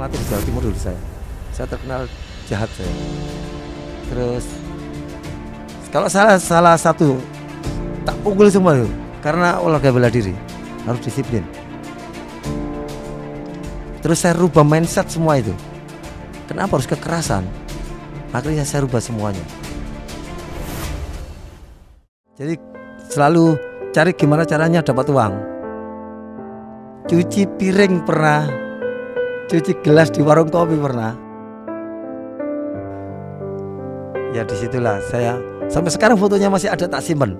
ngelatih di Jawa Timur dulu saya terkenal jahat saya. Terus kalau salah satu tak pukul semua itu karena olahraga bela diri harus disiplin. Terus saya rubah mindset semua itu. Kenapa harus kekerasan? Akhirnya saya rubah semuanya. Jadi selalu cari gimana caranya dapat uang. Cuci piring pernah, cuci gelas di warung kopi pernah. Ya disitulah saya sampai sekarang fotonya masih ada, tak simpen.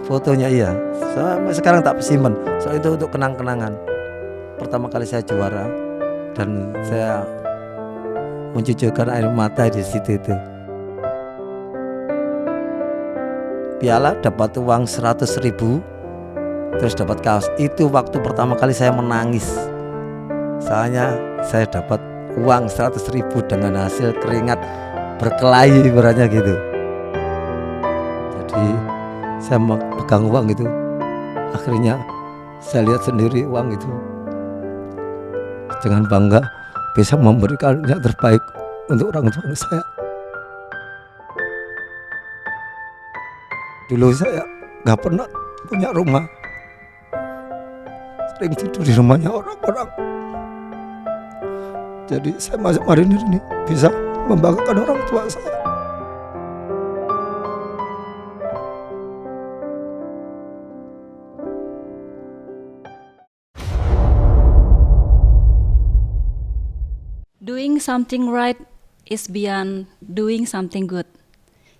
Fotonya iya, sampai sekarang tak simpen. Soal itu untuk kenang-kenangan. Pertama kali saya juara dan saya mencucurkan air mata di situ itu. Piala dapat uang 100.000, terus dapat kaos. Itu waktu pertama kali saya menangis. Soalnya saya dapat uang 100.000 dengan hasil keringat berkelahi ibaratnya gitu. Jadi saya pegang uang itu, akhirnya saya lihat sendiri uang itu dengan bangga bisa memberikan yang terbaik untuk orang tua saya. Dulu saya gak pernah punya rumah, sering tidur di rumahnya orang-orang. Jadi saya masuk marinir ini bisa membanggakan orang tua saya. Doing something right is beyond doing something good.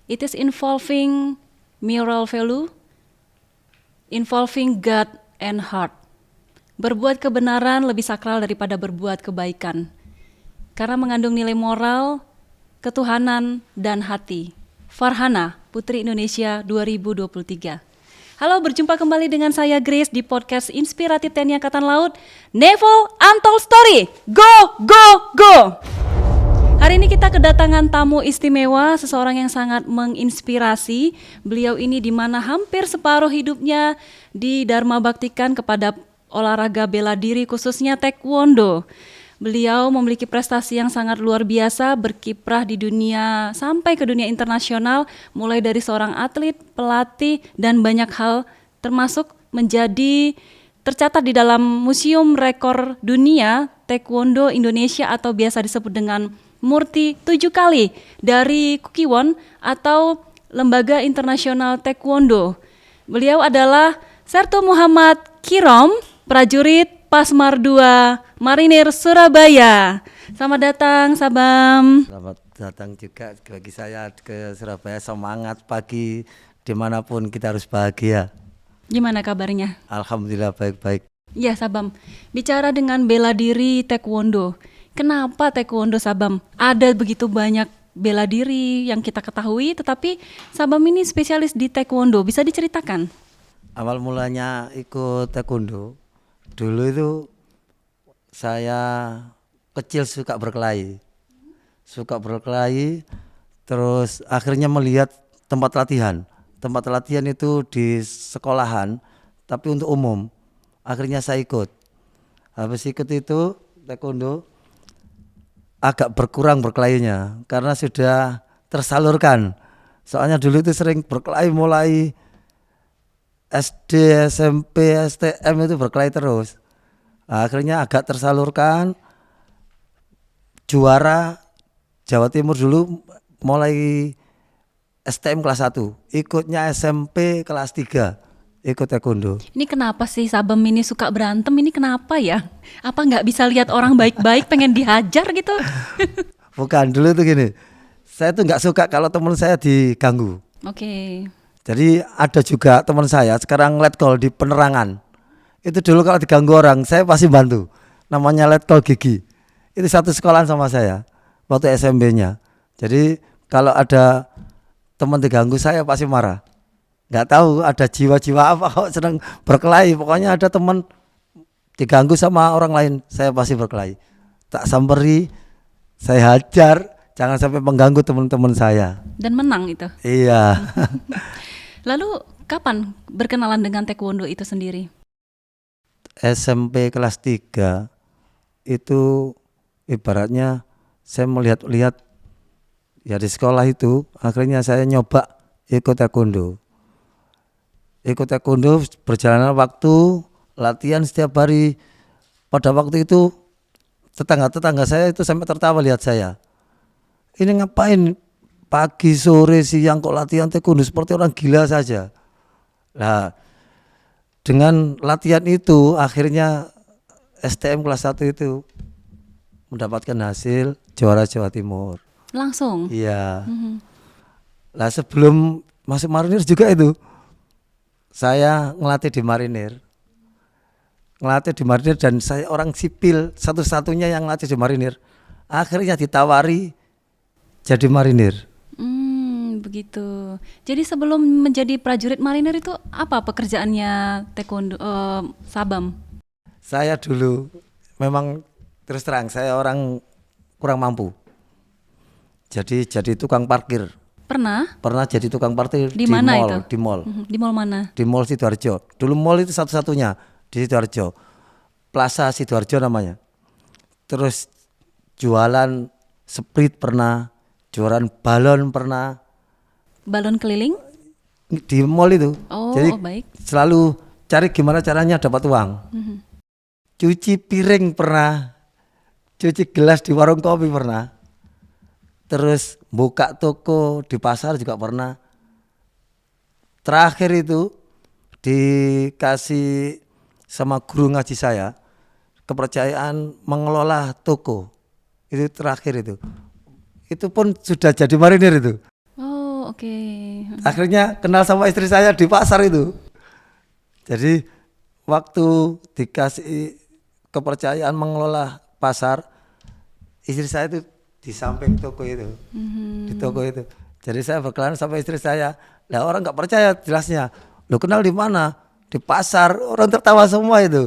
It is involving moral value, involving God and heart. Berbuat kebenaran lebih sakral daripada berbuat kebaikan, karena mengandung nilai moral, ketuhanan, dan hati. Farhana, Putri Indonesia 2023. Halo, berjumpa kembali dengan saya Grace di podcast Inspiratif TNI Angkatan Laut, Naval Untold Story. Go, go, go! Hari ini kita kedatangan tamu istimewa, seseorang yang sangat menginspirasi. Beliau ini di mana hampir separuh hidupnya didharma baktikan kepada olahraga bela diri, khususnya taekwondo. Beliau memiliki prestasi yang sangat luar biasa, berkiprah di dunia sampai ke dunia internasional, mulai dari seorang atlet, pelatih, dan banyak hal, termasuk menjadi tercatat di dalam Museum Rekor Dunia Taekwondo Indonesia atau biasa disebut dengan Murti 7 kali dari Kukiwon atau Lembaga Internasional Taekwondo. Beliau adalah Sertu Muhammad Kirom, prajurit Pasmar 2 Marinir Surabaya. Selamat datang Sabam. Selamat datang juga bagi saya ke Surabaya. Semangat pagi, dimanapun kita harus bahagia. Gimana kabarnya? Alhamdulillah baik-baik. Ya Sabam, bicara dengan bela diri taekwondo, kenapa taekwondo Sabam? Ada begitu banyak bela diri yang kita ketahui, tetapi Sabam ini spesialis di taekwondo. Bisa diceritakan? Awal mulanya ikut taekwondo, dulu itu saya kecil suka berkelahi, terus akhirnya melihat tempat latihan itu di sekolahan, tapi untuk umum. Akhirnya saya ikut. Habis ikut itu taekwondo agak berkurang berkelahinya karena sudah tersalurkan. Soalnya dulu itu sering berkelahi mulai SD, SMP, STM itu berkelahi terus. Akhirnya agak tersalurkan. Juara Jawa Timur dulu mulai STM kelas 1, ikutnya SMP kelas 3, ikut taekwondo. Ini kenapa sih Sabam ini suka berantem? Ini kenapa ya? Apa nggak bisa lihat orang baik-baik pengen dihajar gitu? Bukan, dulu tuh gini, saya tuh nggak suka kalau teman saya diganggu. Oke. Jadi ada juga teman saya sekarang letkol di penerangan. Itu dulu kalau diganggu orang, saya pasti bantu. Namanya letkol Gigi. Itu satu sekolahan sama saya waktu SMB-nya. Jadi kalau ada teman diganggu saya pasti marah. Nggak tahu ada jiwa-jiwa apa kok sedang berkelahi. Pokoknya ada teman diganggu sama orang lain, saya pasti berkelahi. Tak samperi, saya hajar, jangan sampai mengganggu teman-teman saya. Dan menang itu. Iya. Lalu kapan berkenalan dengan taekwondo itu sendiri? SMP kelas 3 itu Ibaratnya saya melihat-lihat ya di sekolah itu, akhirnya saya nyoba ikut taekwondo. Ikut taekwondo berjalanan waktu, latihan setiap hari. Pada waktu itu tetangga-tetangga saya itu sampai tertawa lihat saya. Ini ngapain pagi, sore, siang kok latihan taekwondo seperti orang gila saja. Nah, dengan latihan itu akhirnya STM kelas 1 itu mendapatkan hasil juara Jawa Timur. Langsung. Iya. Mhm. Lah sebelum masuk marinir juga itu saya ngelatih di marinir. Dan saya orang sipil satu-satunya yang ngelatih di marinir. Akhirnya ditawari jadi marinir. Begitu. Jadi sebelum menjadi prajurit marinir itu apa pekerjaannya taekwondo Sabam? Saya dulu memang terus terang saya orang kurang mampu. Jadi tukang parkir. Pernah Jadi tukang parkir di mana mall, itu? di mall. Di mall mana? Di Mall Sidoarjo. Dulu mall itu satu-satunya di Sidoarjo. Plaza Sidoarjo namanya. Terus jualan Sprite pernah, jualan balon pernah Balon keliling? di mall itu. Oh, Jadi baik. selalu cari gimana caranya dapat uang. Cuci piring pernah, cuci gelas di warung kopi pernah. Terus buka toko di pasar juga pernah. Terakhir itu dikasih sama guru ngaji saya kepercayaan mengelola toko. Itu terakhir itu. Itu pun sudah jadi marinir itu. Oh, oke. Akhirnya kenal sama istri saya di pasar itu. Jadi waktu dikasih kepercayaan mengelola pasar, istri saya itu di samping toko itu, di toko itu. Jadi saya berkelana sama istri saya. Lah orang nggak percaya jelasnya. Lo kenal di mana? Di pasar. Orang tertawa semua itu.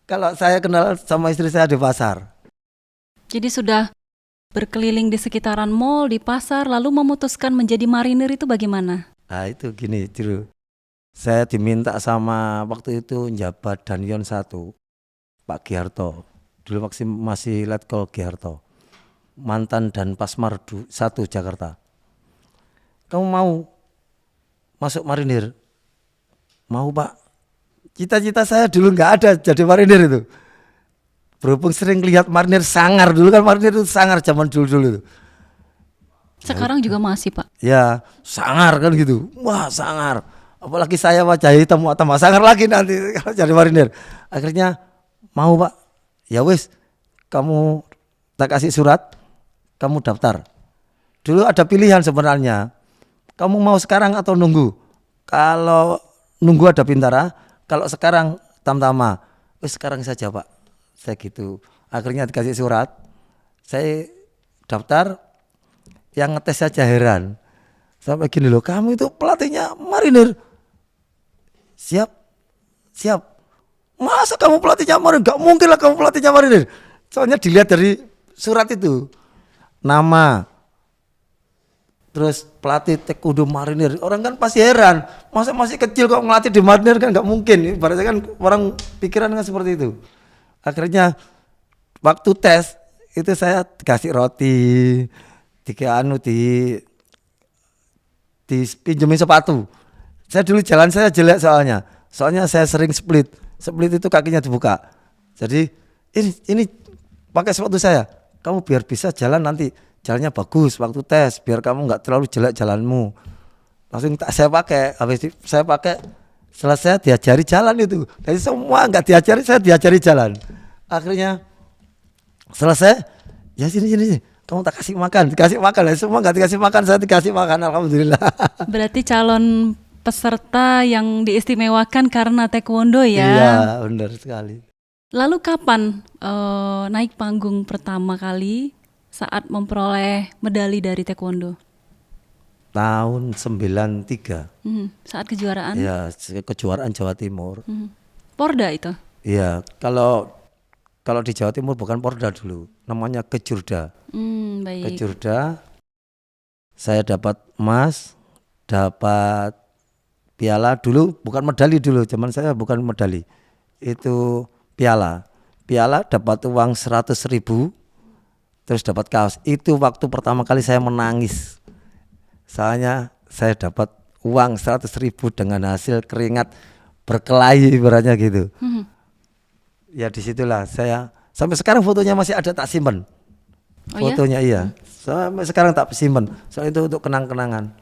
Kalau saya kenal sama istri saya di pasar. Jadi sudah berkeliling di sekitaran mall, di pasar, lalu memutuskan menjadi marinir itu bagaimana? Nah itu gini, Juru. Saya diminta sama waktu itu njabat Danyon 1, Pak Giharto. Dulu masih Letkol Giharto. Mantan dan Pasmar 1 Jakarta. Kamu mau masuk marinir? Mau Pak. Cita-cita saya dulu nggak ada jadi marinir itu. Berhubung sering lihat marinir sangar, dulu kan marinir itu sangar zaman dulu itu. Sekarang juga masih, Pak. Ya sangar kan gitu. Wah sangar. Apalagi saya wajah hitam tambah sangar lagi nanti kalau jadi marinir. Akhirnya mau Pak. Ya wis, kamu tak kasih surat, kamu daftar. Dulu ada pilihan sebenarnya. Kamu mau sekarang atau nunggu? Kalau nunggu ada Bintara, kalau sekarang Tamtama. Wis sekarang saja Pak. Saya gitu. Akhirnya dikasih surat. Saya daftar. Yang ngetes saja heran. Sampai gini loh, kamu itu pelatihnya marinir. Siap. Masa kamu pelatihnya marinir? Gak mungkin lah kamu pelatihnya marinir. Soalnya dilihat dari surat itu. Nama. Terus pelatih taekwondo marinir. Orang kan pasti heran. Masa masih kecil kok ngelatih di marinir kan gak mungkin. Ibaratnya kan orang pikiran kan seperti itu. Akhirnya waktu tes itu saya dikasih roti. Dipinjemin sepatu. Saya dulu jalan saya jelek soalnya saya sering split itu kakinya dibuka. Jadi ini pakai sepatu saya, kamu biar bisa jalan nanti jalannya bagus waktu tes, biar kamu nggak terlalu jelek jalanmu. Langsung saya pakai, habis saya pakai selesai diajari jalan itu. Jadi semua nggak diajari, saya diajari jalan. Akhirnya selesai, ya sini. Kamu tak dikasih makan ya, semua nggak dikasih makan, saya dikasih makan, alhamdulillah. Berarti calon peserta yang diistimewakan karena taekwondo ya? Iya, benar sekali. Lalu kapan naik panggung pertama kali saat memperoleh medali dari taekwondo? Tahun 93. Saat kejuaraan? Ya, kejuaraan Jawa Timur. Porda itu? Iya, kalau di Jawa Timur bukan Porda dulu, namanya Kejurda. Baik. Kejurda, saya dapat emas, dapat piala dulu, bukan medali dulu, zaman saya bukan medali, itu piala dapat uang 100.000, terus dapat kaos. Itu waktu pertama kali saya menangis. Soalnya saya dapat uang 100.000 dengan hasil keringat berkelahi ibaratnya gitu. Ya disitulah saya sampai sekarang fotonya masih ada, tak simpen. Oh ya? Fotonya iya. Sampai sekarang tak simpen. Soalnya itu untuk kenang-kenangan.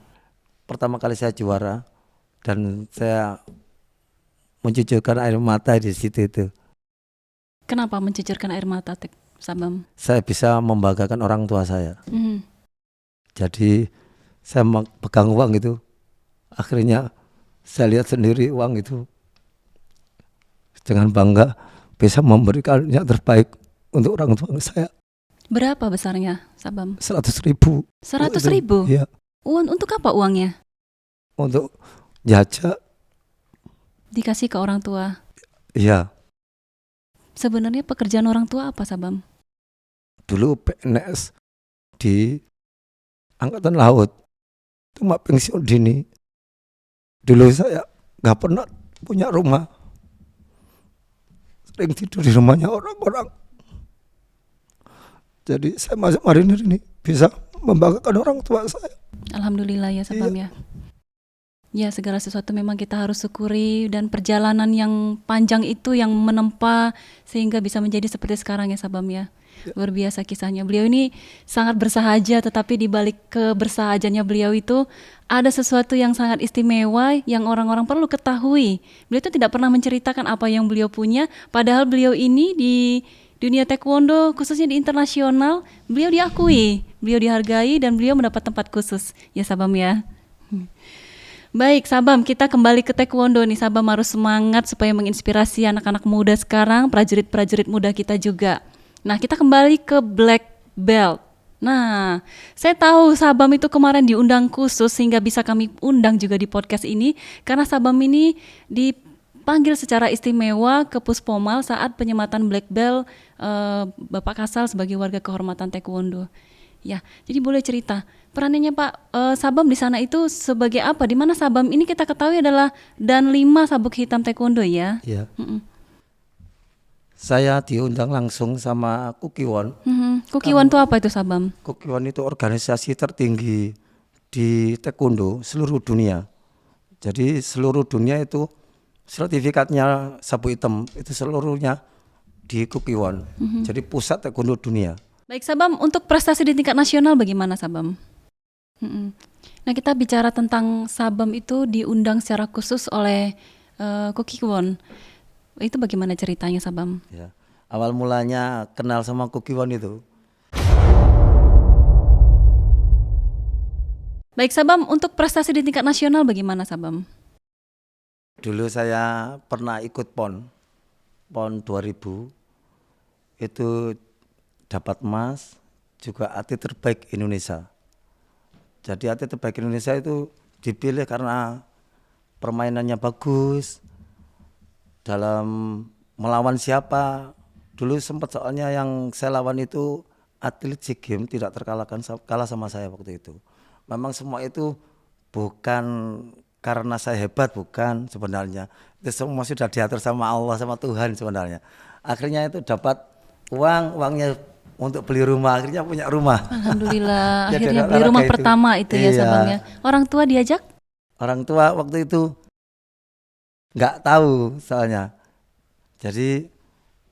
Pertama kali saya juara dan saya mencucurkan air mata di situ itu. Kenapa mencucurkan air mata, Sabam? Saya bisa membanggakan orang tua saya. Mhm. Jadi saya pegang uang itu, akhirnya saya lihat sendiri uang itu dengan bangga bisa memberikan yang terbaik untuk orang tua saya. Berapa besarnya, Sabam? 100.000. 100.000? Iya, Untuk apa uangnya? untuk jajak. Dikasih ke orang tua. Iya, Sebenarnya pekerjaan orang tua apa, Sabam? dulu PNS di Angkatan Laut, cuma pensiun dini. Dulu saya nggak pernah punya rumah, sering tidur di rumahnya orang-orang. Jadi saya masuk marinir ini bisa membanggakan orang tua saya. Alhamdulillah ya, Sabam ya. Ya, segala sesuatu memang kita harus syukuri, dan perjalanan yang panjang itu yang menempa sehingga bisa menjadi seperti sekarang ya, Sabam ya. Luar biasa kisahnya. Beliau ini sangat bersahaja, tetapi di balik kebersahajannya beliau itu ada sesuatu yang sangat istimewa yang orang-orang perlu ketahui. Beliau itu tidak pernah menceritakan apa yang beliau punya, padahal beliau ini di dunia taekwondo, khususnya di internasional, beliau diakui, beliau dihargai, dan beliau mendapat tempat khusus. Ya, Sabam ya. Baik, Sabam, kita kembali ke taekwondo nih. Sabam harus semangat supaya menginspirasi anak-anak muda sekarang, prajurit-prajurit muda kita juga. Nah, kita kembali ke black belt. Nah, saya tahu Sabam itu kemarin diundang khusus sehingga bisa kami undang juga di podcast ini, karena Sabam ini dipanggil secara istimewa ke Puspomal saat penyematan black belt Bapak Kasal sebagai warga kehormatan taekwondo. Ya, jadi boleh cerita perannya Pak Sabam di sana itu sebagai apa? Di mana Sabam ini kita ketahui adalah dan 5 sabuk hitam taekwondo ya. Iya. Saya diundang langsung sama Kukiwon. Kukiwon itu apa itu, Sabam? Kukiwon itu organisasi tertinggi di taekwondo seluruh dunia. Jadi seluruh dunia itu sertifikatnya sabuk hitam itu seluruhnya di Kukiwon. Jadi pusat taekwondo dunia. Baik, Sabam, untuk prestasi di tingkat nasional bagaimana, Sabam? Nah, kita bicara tentang Sabam itu diundang secara khusus oleh Kukiwon. Itu bagaimana ceritanya, Sabam? Ya. Awal mulanya kenal sama Kukiwon itu. Baik, Sabam, untuk prestasi di tingkat nasional bagaimana, Sabam? Dulu saya pernah ikut PON 2000, itu dapat emas, juga atlet terbaik Indonesia. Jadi atlet terbaik Indonesia itu dipilih karena permainannya bagus, dalam melawan siapa. Dulu sempat soalnya yang saya lawan itu atlet SEA Games tidak terkalahkan, kalah sama saya waktu itu. Memang semua itu bukan karena saya hebat, bukan sebenarnya. Itu semua sudah diatur sama Allah, sama Tuhan sebenarnya. Akhirnya itu dapat uangnya untuk beli rumah, akhirnya punya rumah. Alhamdulillah, Jadi akhirnya beli rumah itu. pertama itu ya, Iya. Sabam ya. Orang tua diajak? Orang tua waktu itu nggak tahu soalnya. Jadi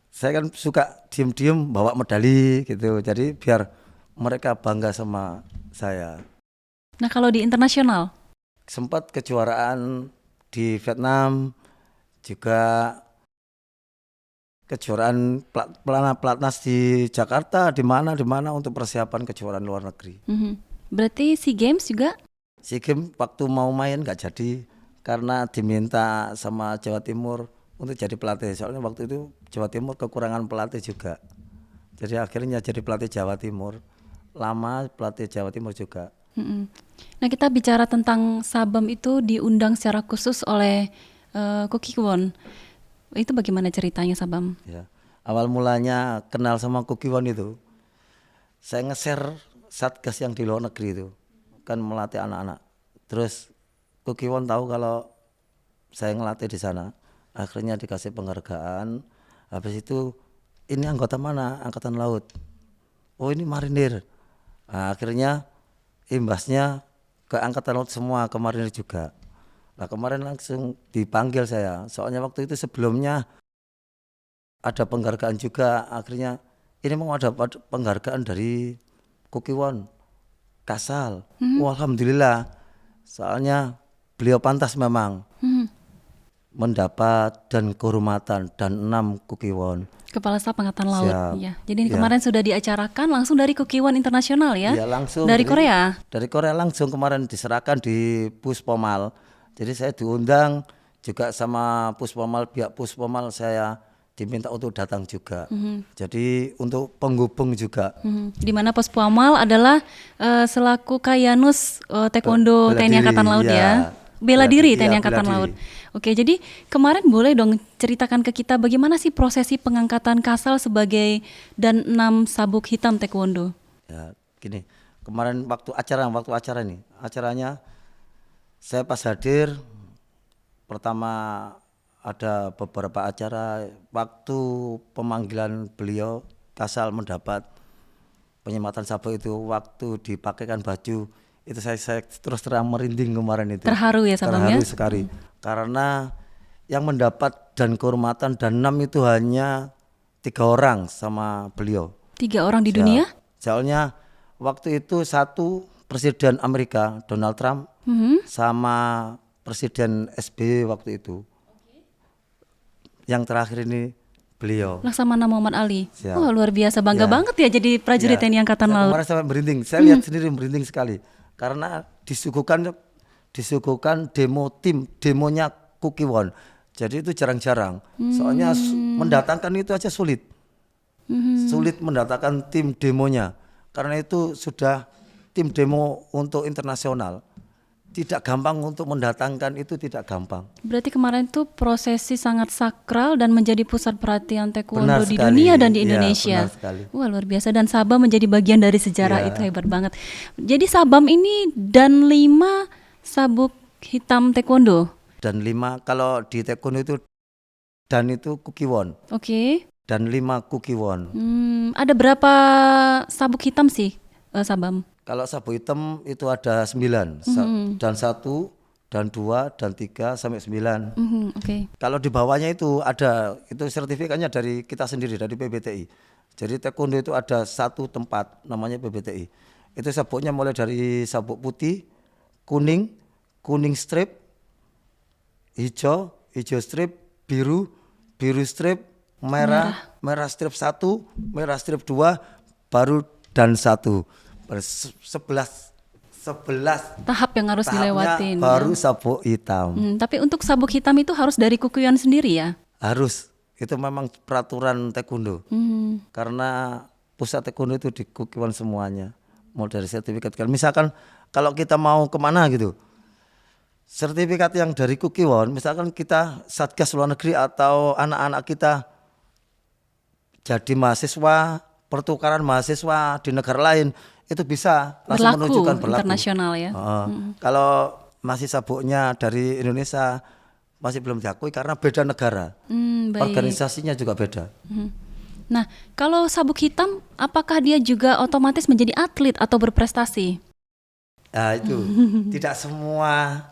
saya kan suka diem-diem bawa medali gitu. Jadi biar mereka bangga sama saya. Nah, kalau di internasional? Sempat kejuaraan di Vietnam, juga kejuaraan pelatnas di Jakarta, di mana untuk persiapan kejuaraan luar negeri. Berarti SEA Games juga? SEA Games waktu mau main nggak jadi karena diminta sama Jawa Timur untuk jadi pelatih. Soalnya waktu itu Jawa Timur kekurangan pelatih juga. Jadi akhirnya jadi pelatih Jawa Timur. Lama pelatih Jawa Timur juga. Nah, kita bicara tentang Sabam itu diundang secara khusus oleh Kukiwon. Itu bagaimana ceritanya, Sabam? Ya. Awal mulanya kenal sama Kukiwon itu, saya nge-share satgas yang di luar negeri itu, kan melatih anak-anak. Terus Kukiwon tahu kalau saya ngelatih di sana, akhirnya dikasih penghargaan. Habis itu ini anggota mana? Angkatan Laut. oh ini marinir. Nah, akhirnya imbasnya ke angkatan laut semua, ke marinir juga. Nah kemarin langsung dipanggil saya, soalnya waktu itu sebelumnya ada penghargaan juga. Akhirnya ini mau ada penghargaan dari Kukiwon Kasal. Wah, alhamdulillah, soalnya beliau pantas memang mendapat dan kehormatan dan 6 Kukiwon. Kepala Staf Angkatan Laut. Siap. Ya. Jadi ini Ya. kemarin sudah diacarakan langsung dari Kukiwon Internasional ya? Iya, langsung Dari Korea. Dari Korea langsung kemarin diserahkan di Puspomal. Jadi saya diundang juga sama Puspomal, pihak Puspomal saya diminta untuk datang juga. Jadi untuk penghubung juga. Di mana Pos Puamal adalah selaku Kayanus Taekwondo Bela TNI diri, Angkatan Laut iya. ya. Bela diri Iya, TNI bela Angkatan diri. Laut. Oke, jadi kemarin boleh dong ceritakan ke kita bagaimana sih prosesi pengangkatan Kasal sebagai dan 6 sabuk hitam Taekwondo. Ya, gini. Kemarin waktu acara ini, acaranya saya pas hadir pertama ada beberapa acara waktu pemanggilan beliau Kasal mendapat penyematan sabuk itu, waktu dipakaikan baju itu saya terus terang merinding kemarin itu. Terharu ya Sabam ya? Terharu sekali karena yang mendapat dan kehormatan dan 6 itu hanya 3 orang sama beliau. 3 orang di dunia? Soalnya waktu itu satu Presiden Amerika Donald Trump sama Presiden SBY waktu itu. Yang terakhir ini beliau. Laksamana Muhammad Ali. Siap. Wah, luar biasa, bangga Ya. banget ya jadi prajurit Ya, TNI Angkatan saya Laut. kemarin sampai merinding. Saya lihat sendiri merinding sekali karena disuguhkan demonya Kukiwon. Jadi itu jarang-jarang. Soalnya mendatangkan itu aja sulit. Sulit mendatangkan tim demonya. Karena itu sudah tim demo untuk internasional. Tidak gampang untuk mendatangkan, itu tidak gampang. Berarti kemarin tuh prosesi sangat sakral dan menjadi pusat perhatian taekwondo Benar di sekali. dunia dan di Iya, Indonesia. benar sekali. Wah, luar biasa, dan Sabam menjadi bagian dari sejarah Iya. itu, hebat banget. Jadi Sabam ini dan 5 sabuk hitam taekwondo. Dan 5 kalau di taekwondo itu dan itu Kukiwon. Oke. Dan 5 Kukiwon. Ada berapa sabuk hitam sih Sabam? Kalau sabuk hitam itu ada 9. Dan 1 dan 2 dan 3 sampai 9. Oke. Kalau di bawahnya itu ada, itu sertifikatnya dari kita sendiri, dari PBTI. Jadi taekwondo itu ada satu tempat namanya PBTI. Itu sabuknya mulai dari sabuk putih, kuning, kuning strip, hijau, hijau strip, biru, biru strip, merah, merah strip 1, merah strip 2, baru dan 1. 11 Tahap yang harus tahapnya dilewatin. baru Ya. sabuk hitam. Tapi untuk sabuk hitam itu harus dari Kukiwon sendiri ya? Harus, itu memang peraturan taekwondo. Karena pusat taekwondo itu di Kukiwon semuanya. Mau dari sertifikat, misalkan kalau kita mau kemana gitu, sertifikat yang dari Kukiwon, misalkan kita Satgas luar negeri atau anak-anak kita jadi mahasiswa, pertukaran mahasiswa di negara lain, itu bisa langsung menunjukkan berlaku. Internasional ya. Kalau masih sabuknya dari Indonesia masih belum diakui karena beda negara. Baik. Organisasinya juga beda. Nah, kalau sabuk hitam, apakah dia juga otomatis menjadi atlet atau berprestasi? Nah itu tidak semua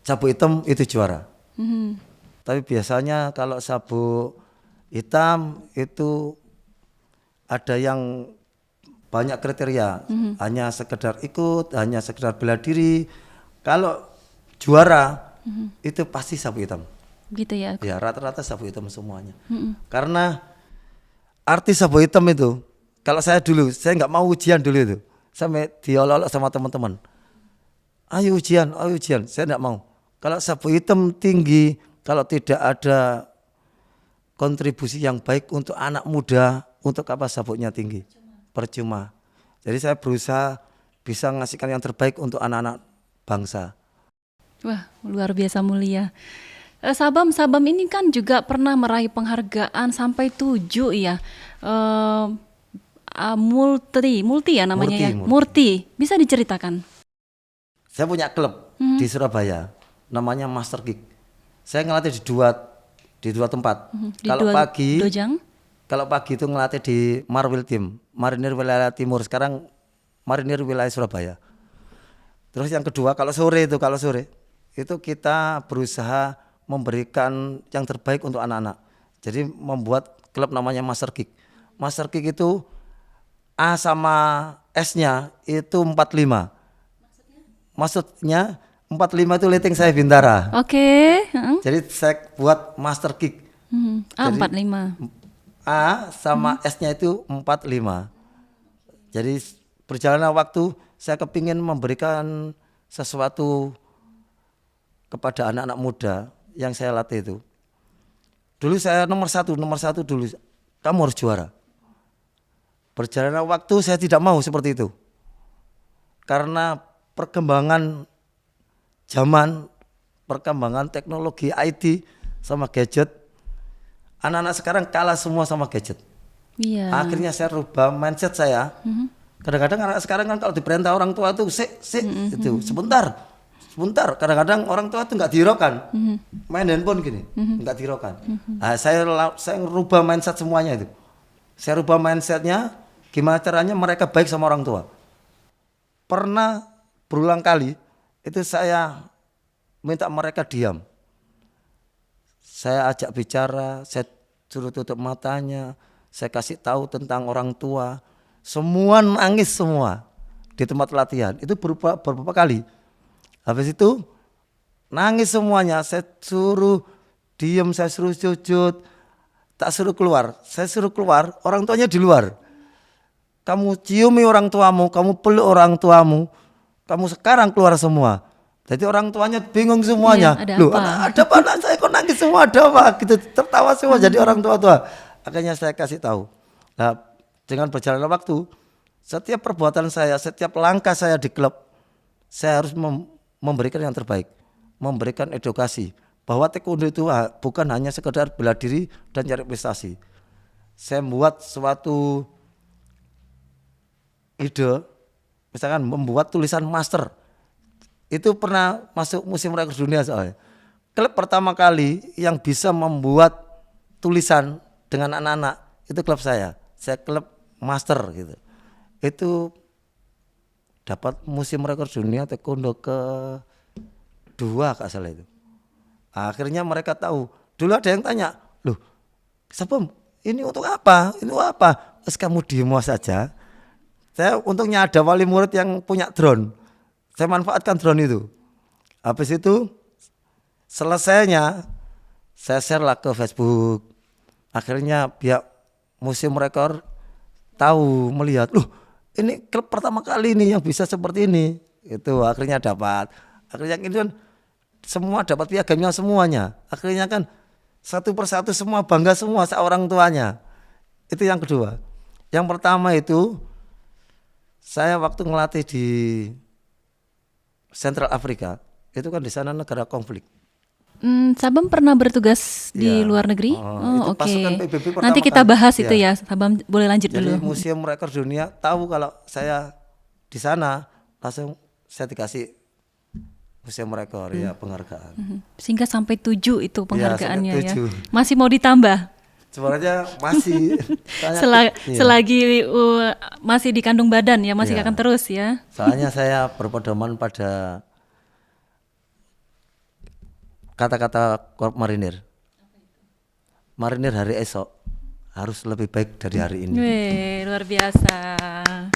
sabuk hitam itu juara. Tapi biasanya kalau sabuk hitam itu ada yang banyak kriteria, hanya sekedar ikut, hanya sekedar bela diri. Kalau juara itu pasti sabuk hitam. Gitu ya. Ya rata-rata sabuk hitam semuanya. Karena arti sabuk hitam itu, kalau saya dulu, saya nggak mau ujian dulu itu, sampai diolok-olok sama teman-teman. Ayo ujian, saya nggak mau. Kalau sabuk hitam tinggi, kalau tidak ada kontribusi yang baik untuk anak muda, untuk apa sabuknya tinggi? Percuma. Jadi saya berusaha bisa ngasihkan yang terbaik untuk anak-anak bangsa. Wah, luar biasa mulia. Sabam ini kan juga pernah meraih penghargaan sampai 7 ya. Multi ya namanya ya. Murti. Bisa diceritakan? Saya punya klub di Surabaya, namanya Master Kick. Saya ngelatih di dua tempat. Di Kalau pagi Dojang? Kalau pagi itu ngelatih di Marwil Tim, Marinir Wilayah Timur, sekarang Marinir Wilayah Surabaya. Terus yang kedua kalau sore itu kita berusaha memberikan yang terbaik untuk anak-anak. Jadi membuat klub namanya Master Kick. Master Kick itu A sama S-nya itu 45. Maksudnya 45 itu Liting Saya Bintara. Oke. Jadi saya buat Master Kick. A Jadi, 45. A sama S-nya itu 45. Jadi berjalannya waktu saya kepingin memberikan sesuatu kepada anak-anak muda yang saya latih itu. Dulu saya nomor satu dulu, kamu harus juara. Berjalannya waktu saya tidak mau seperti itu. Karena perkembangan zaman, perkembangan teknologi IT sama gadget, anak-anak sekarang kalah semua sama gadget. Iya. Akhirnya saya rubah mindset saya. Kadang-kadang anak sekarang kan kalau diperintah orang tua tuh itu sebentar. Kadang-kadang orang tua tuh nggak dihiraukan, main handphone gini, nggak dihiraukan. Nah, saya rubah mindset semuanya itu. Saya rubah mindsetnya, gimana caranya mereka baik sama orang tua. Pernah berulang kali itu saya minta mereka diam. Saya ajak bicara, saya suruh tutup matanya, saya kasih tahu tentang orang tua. Semua nangis semua di tempat latihan. Itu beberapa kali. Habis itu nangis semuanya. Saya suruh diam, saya suruh sujud, tak suruh keluar. Saya suruh keluar, orang tuanya di luar. Kamu ciumi orang tuamu, kamu peluk orang tuamu, kamu sekarang keluar semua. Jadi orang tuanya bingung semuanya. Iya, Loh, ada apa anak saya kok nangis semua, ada apa? Gitu tertawa semua jadi orang tua-tua. Akhirnya saya kasih tahu. Nah, dengan berjalannya waktu, setiap perbuatan saya, setiap langkah saya di klub, saya harus memberikan yang terbaik, memberikan edukasi bahwa taekwondo itu bukan hanya sekedar bela diri dan cari prestasi. Saya membuat suatu ide, misalkan membuat tulisan master. Itu pernah masuk museum rekor dunia soalnya. Klub pertama kali yang bisa membuat tulisan dengan anak-anak itu klub saya. Saya klub master gitu. Itu dapat museum rekor dunia taekwondo ke-2 Kak salah itu. Akhirnya mereka tahu. Dulu ada yang tanya, loh, Sabam, ini untuk apa? Ini apa? Terus kamu demo saja. Saya untungnya ada wali murid yang punya drone. Saya manfaatkan drone itu. Habis itu selesainya saya share lah ke Facebook. Akhirnya pihak museum rekor tahu, melihat, loh ini klub pertama kali nih yang bisa seperti ini. Itu akhirnya dapat. Akhirnya ini kan semua dapat piagamnya semuanya. Akhirnya kan satu persatu semua bangga semua seorang tuanya. Itu yang kedua. Yang pertama itu saya waktu ngelatih di Central Afrika, itu kan di sana negara konflik. Sabam pernah bertugas di luar negeri? Itu Oke. pasukan PBB pertama Nanti kita kali. bahas itu ya. Sabam boleh lanjut Jadi dulu. Museum Rekor Dunia tahu kalau saya di sana, langsung saya dikasih Museum Rekor ya penghargaan. Sehingga sampai 7 itu penghargaannya ya. sampai 7. Masih mau ditambah? Sebenarnya masih Selagi masih di kandung badan ya, masih Iya. akan terus ya. Soalnya saya berpedoman pada kata-kata Korp Marinir. Marinir hari esok harus lebih baik dari hari ini. Wih, luar biasa.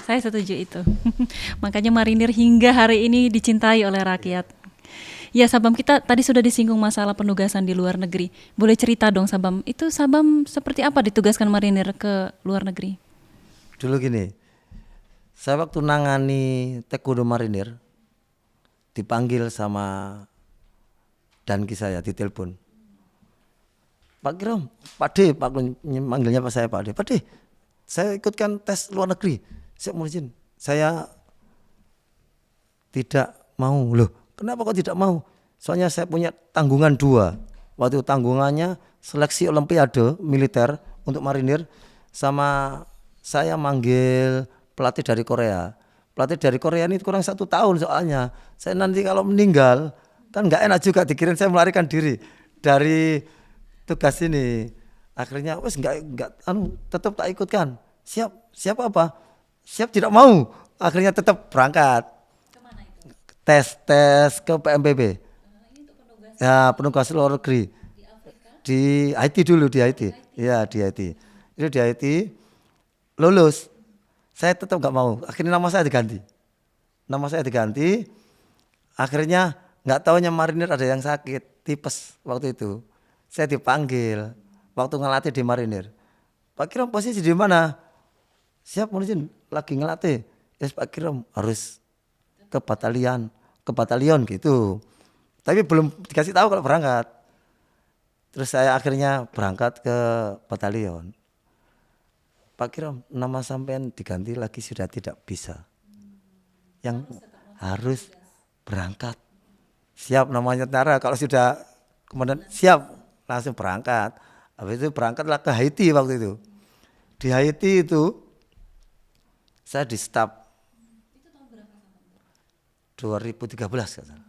Saya setuju itu. Makanya marinir hingga hari ini dicintai oleh rakyat. Ya Sabam, kita tadi sudah disinggung masalah penugasan di luar negeri. Boleh cerita dong Sabam, itu Sabam seperti apa ditugaskan marinir ke luar negeri? Dulu gini, saya waktu nangani taekwondo marinir dipanggil sama danki saya, ditelepon. Pak Kirom, Pak D, manggilnya Pak saya Pak D. Pak D, saya ikutkan tes luar negeri. Saya mau izin, saya tidak mau. Loh, kenapa kok tidak mau? Soalnya saya punya tanggungan 2. Waktu tanggungannya seleksi olimpiade militer untuk marinir, sama saya manggil pelatih dari Korea. Pelatih dari Korea ini kurang 1 tahun soalnya. Saya nanti kalau meninggal kan nggak enak juga dikirim saya melarikan diri dari tugas ini. Akhirnya wes enggak tetap tak ikutkan. Siap apa? Siap tidak mau. Akhirnya tetap berangkat. Tes ke PMPB. Ya, penugas luar negeri. Di Haiti dulu, di Haiti. Ya, di Haiti. Itu di Haiti lulus. Saya tetap nggak mau. Akhirnya nama saya diganti. Nama saya diganti. Akhirnya nggak tahunya marinir ada yang sakit tipes waktu itu. Saya dipanggil waktu ngelatih di marinir. Pak Kiram posisi di mana? Siap Muhsin, lagi ngelatih. Yes Pak Kiram harus ke batalion gitu. Tapi belum dikasih tahu kalau berangkat. Terus saya akhirnya berangkat ke batalion. Pak Kiram, nama sampean diganti lagi sudah tidak bisa. Yang harus berangkat. Siap namanya tentara. Kalau sudah kemudian siap langsung berangkat. Habis itu berangkatlah ke Haiti waktu itu. Di Haiti itu saya di staf 2013 kan.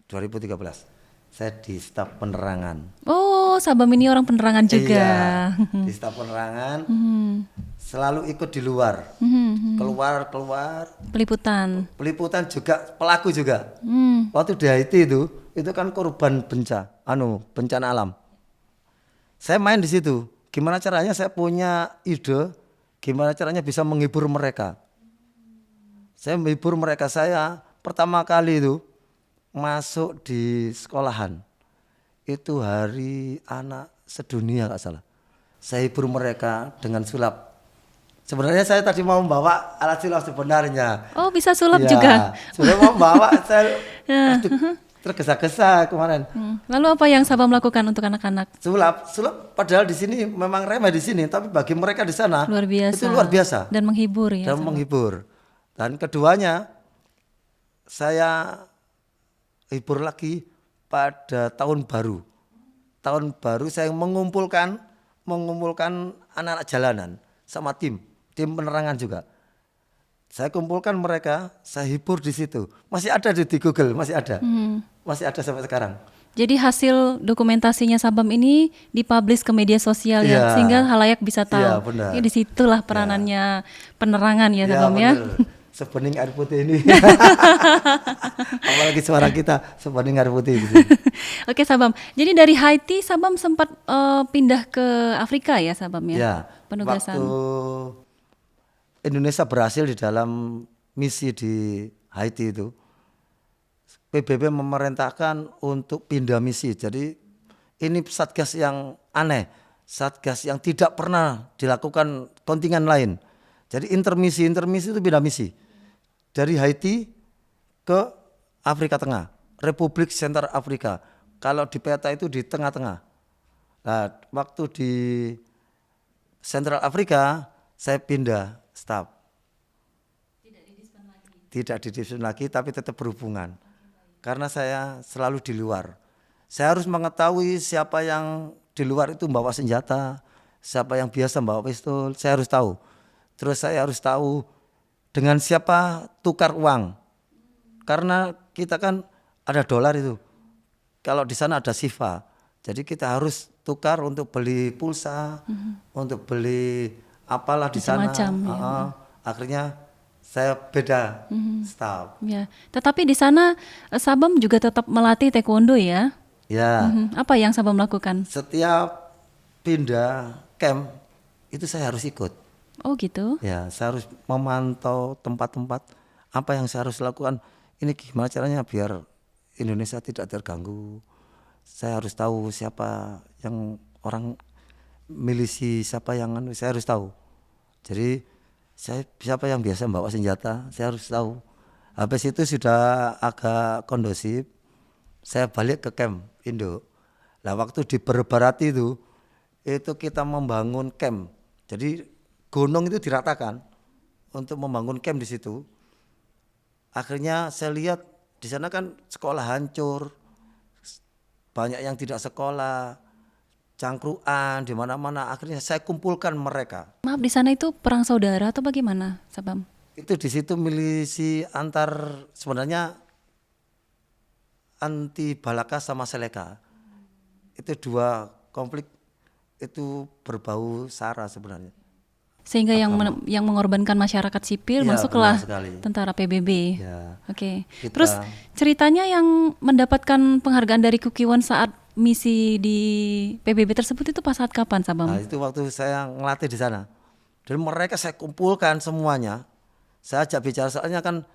2013. Saya di staf penerangan. Oh, Sabam ini orang penerangan juga. Iya, di staf penerangan. Selalu ikut di luar. Keluar. Peliputan juga, pelaku juga. Waktu di Haiti itu kan korban bencana alam. Saya main di situ. Gimana caranya saya punya ide, gimana caranya bisa menghibur mereka. Saya menghibur mereka. Saya pertama kali itu masuk di sekolahan. Itu hari anak sedunia nggak salah. Saya hibur mereka dengan sulap. Sebenarnya saya tadi mau membawa alat sulap sebenarnya. Oh, bisa sulap Ya, juga. sudah mau membawa, saya tergesa-gesa kemarin. Lalu apa yang Sabam lakukan untuk anak-anak? Sulap padahal di sini memang remeh di sini, tapi bagi mereka di sana Luar biasa. itu luar biasa Dan menghibur ya. dan menghibur. Dan keduanya saya hibur lagi pada tahun baru. Tahun baru saya mengumpulkan anak-anak jalanan sama tim penerangan juga. Saya kumpulkan mereka, saya hibur di situ. Masih ada di Google, masih ada. Masih ada sampai sekarang. Jadi hasil dokumentasinya Sabam ini dipublish ke media sosial ya, Iya. sehingga halayak bisa tahu. Iya, benar. Ini disitulah peranannya penerangan ya Sabam ya. Sebening air putih ini. Apalagi suara kita sebening air putih. Gitu. Oke Sabam, jadi dari Haiti Sabam sempat pindah ke Afrika ya Sabam ya? Ya, Penugasan. waktu Indonesia berhasil di dalam misi di Haiti itu, PBB memerintahkan untuk pindah misi. Jadi ini satgas yang aneh, satgas yang tidak pernah dilakukan kontingen lain. Jadi intermisi itu pindah misi dari Haiti ke Afrika Tengah, Republik Sentral Afrika. Kalau di peta itu di tengah-tengah. Nah, waktu di Sentral Afrika saya pindah staf. Tidak didispen lagi, tapi tetap berhubungan. Karena saya selalu di luar. Saya harus mengetahui siapa yang di luar itu membawa senjata, siapa yang biasa membawa pistol, saya harus tahu. Terus saya harus tahu dengan siapa tukar uang. Karena kita kan ada dolar itu. Kalau di sana ada SIFA. Jadi kita harus tukar untuk beli pulsa, untuk beli apalah di sana. Macam-macam, Akhirnya saya beda staf. Ya, tetapi di sana Sabam juga tetap melatih taekwondo ya. Ya, Apa yang Sabam lakukan? setiap pindah camp itu saya harus ikut. Oh gitu. Ya, saya harus memantau tempat-tempat apa yang saya harus lakukan. Ini gimana caranya biar Indonesia tidak terganggu. Saya harus tahu siapa yang orang milisi, siapa yang saya harus tahu. Jadi siapa yang biasa membawa senjata, saya harus tahu. Habis itu sudah agak kondusif, saya balik ke camp Indo. Nah waktu di Berbarati itu kita membangun camp. Jadi gunung itu diratakan untuk membangun camp di situ. Akhirnya saya lihat di sana kan sekolah hancur, banyak yang tidak sekolah, cangkruan di mana-mana. Akhirnya saya kumpulkan mereka. Maaf, di sana itu perang saudara atau bagaimana, Sabam? Itu di situ milisi antar sebenarnya anti Balaka sama Seleka. Itu dua konflik itu berbau SARA sebenarnya. Sehingga yang mengorbankan masyarakat sipil Iya, masuklah benar sekali. tentara PBB. Ya, Oke. kita- Terus ceritanya yang mendapatkan penghargaan dari Kukiwon saat misi di PBB tersebut itu pas saat kapan, Sabam? Nah, itu waktu saya ngelatih di sana. Dan mereka saya kumpulkan semuanya. Saya ajak bicara soalnya kan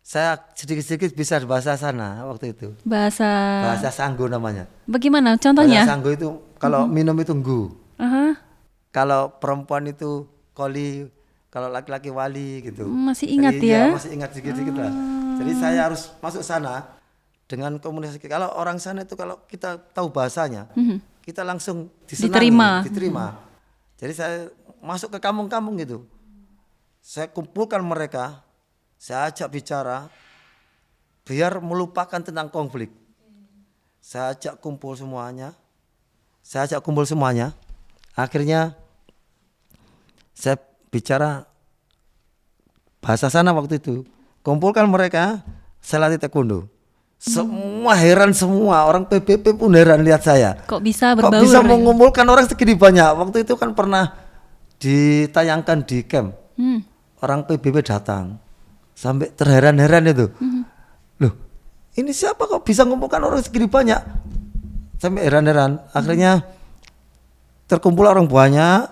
saya sedikit-sedikit bisa bahasa sana waktu itu. Bahasa Sanggo namanya. Bagaimana Bahasa contohnya? Sanggo itu kalau minum itu nggu. Aha, Kalau perempuan itu koli, kalau laki-laki wali gitu. masih ingat Jadi, ya? masih ingat sedikit-sedikit lah. Jadi saya harus masuk sana dengan komunikasi. Kalau orang sana itu kalau kita tahu bahasanya, kita langsung disenangi, diterima. Jadi saya masuk ke kampung-kampung gitu. Saya kumpulkan mereka, saya ajak bicara biar melupakan tentang konflik. Saya ajak kumpul semuanya. Akhirnya saya bicara bahasa sana waktu itu. Kumpulkan mereka, saya latih taekwondo. Semua heran semua, orang PBB pun heran lihat saya. Kok bisa Kok berbaur? bisa mengumpulkan orang segini banyak? Waktu itu kan pernah ditayangkan di camp. Orang PBB datang. Sampai terheran-heran itu. Loh, ini siapa kok bisa mengumpulkan orang segini banyak? Sampai heran-heran. Akhirnya terkumpul orang banyak.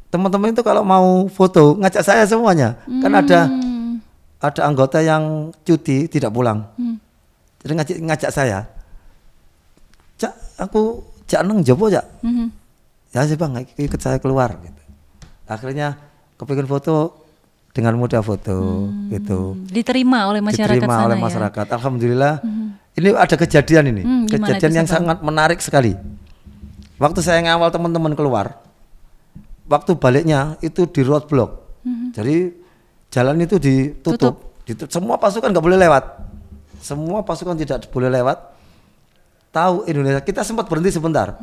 Teman-teman itu kalau mau foto ngajak saya semuanya. Kan ada anggota yang cuti tidak pulang. Jadi ngajak saya. Cak, aku neng jopo Cak. Ya sih Bang, ikut saya keluar gitu. Akhirnya kepikir foto dengan mudah foto gitu. Diterima oleh masyarakat Diterima sana oleh ya? masyarakat. Alhamdulillah. Ini ada kejadian ini. Gimana Kejadian itu, yang sangat menarik sekali. Waktu saya ngawal teman-teman keluar, waktu baliknya itu di roadblock. Jadi jalan itu ditutup. Semua pasukan nggak boleh lewat. Semua pasukan tidak boleh lewat. Tahu Indonesia, kita sempat berhenti sebentar.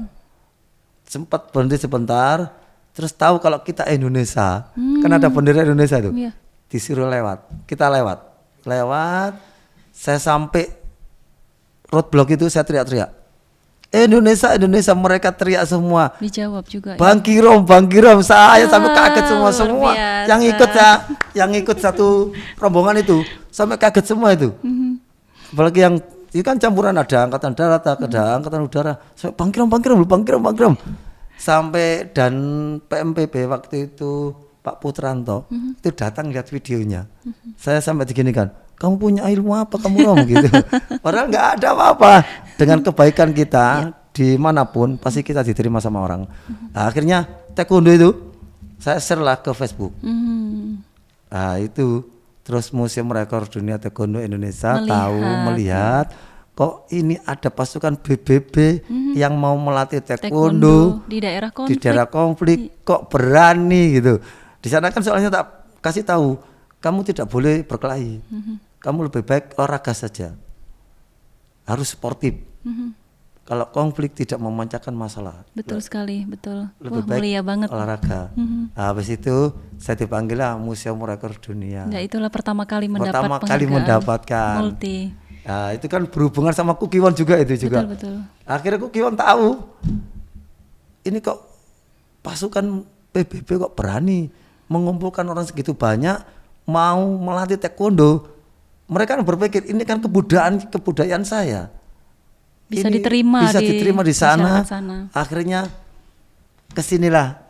Terus tahu kalau kita Indonesia, kan ada bendera Indonesia itu. Iya. Disuruh lewat. Kita lewat. Saya sampai roadblock itu saya teriak-teriak. Indonesia, mereka teriak semua. Dijawab juga ya? Bang Kirom, saya sampai kaget semua luar biasa. yang ikut satu rombongan itu sampai kaget semua itu. Apalagi yang itu kan campuran ada angkatan darat, ada angkatan udara. Sampai Bang Kirom. Sampai dan PMPB waktu itu Pak Putranto itu datang lihat videonya. Saya sampai diginikan, kamu punya ilmu apa kamu Rom gitu. Padahal nggak ada apa-apa. Dengan kebaikan kita dimanapun pasti kita diterima sama orang. Nah, akhirnya taekwondo itu saya share lah ke Facebook. Nah itu terus Museum Rekor Dunia Taekwondo Indonesia melihat kok ini ada pasukan PBB yang mau melatih taekwondo di daerah konflik kok berani gitu. Di sana kan soalnya tak kasih tahu kamu tidak boleh berkelahi. Kamu lebih baik olahraga saja. Harus sportif. Kalau konflik tidak memancakan masalah. Betul sekali, betul. Lebih Wah, baik mulia banget. olahraga. Habis itu saya dipanggil lah Museum Rekor Dunia. Nah, itulah pertama kali Pertama mendapat kali mendapatkan. multi. Nah, itu kan berhubungan sama Kukiwon juga itu juga. Betul. Akhirnya Kukiwon tahu. Ini kok pasukan PBB kok berani mengumpulkan orang segitu banyak mau melatih taekwondo. Mereka kan berpikir ini kan kebudayaan saya. Bisa Ini diterima di sana. masyarakat sana. Akhirnya kesinilah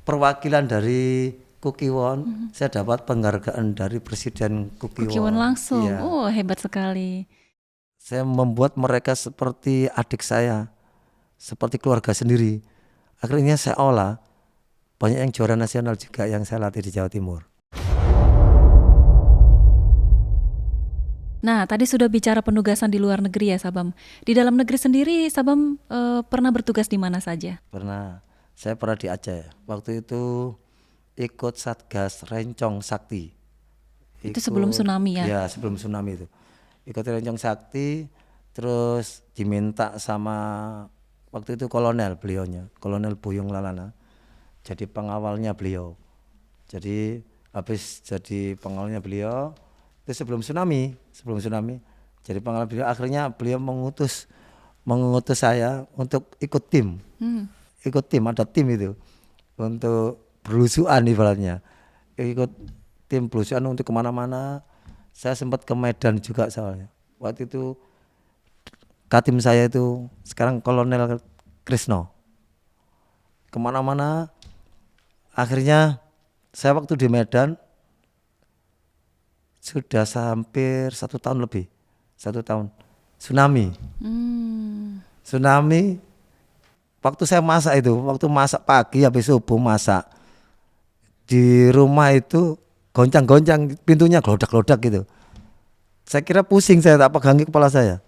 perwakilan dari Kukiwon. Saya dapat penghargaan dari Presiden Kukiwon langsung. Iya. Oh, hebat sekali. Saya membuat mereka seperti adik saya, seperti keluarga sendiri. Akhirnya saya olah banyak yang juara nasional juga yang saya latih di Jawa Timur. Nah, tadi sudah bicara penugasan di luar negeri ya, Sabam. Di dalam negeri sendiri, Sabam pernah bertugas di mana saja? Saya pernah di Aceh. Waktu itu ikut Satgas Rencong Sakti. Itu sebelum tsunami ya? Ya, sebelum tsunami itu. Ikut Rencong Sakti, terus diminta sama waktu itu kolonel beliaunya, Kolonel Buyung Lalana. Jadi pengawalnya beliau. Jadi habis jadi pengawalnya beliau, itu sebelum tsunami. Jadi pengawal beliau, akhirnya beliau mengutus saya untuk ikut tim. ikut tim, ada tim itu untuk belusuan ibaratnya, ikut tim belusuan untuk kemana-mana. Saya sempat ke Medan juga soalnya waktu itu. Katim saya itu sekarang Kolonel Krisno, kemana-mana. Akhirnya saya waktu di Medan sudah hampir 1 tahun lebih, 1 tahun. Tsunami waktu saya masak itu, waktu masak pagi habis subuh masak di rumah itu, goncang-goncang pintunya, gelodak-gelodak gitu. Saya kira pusing, saya tak pegangi kepala saya,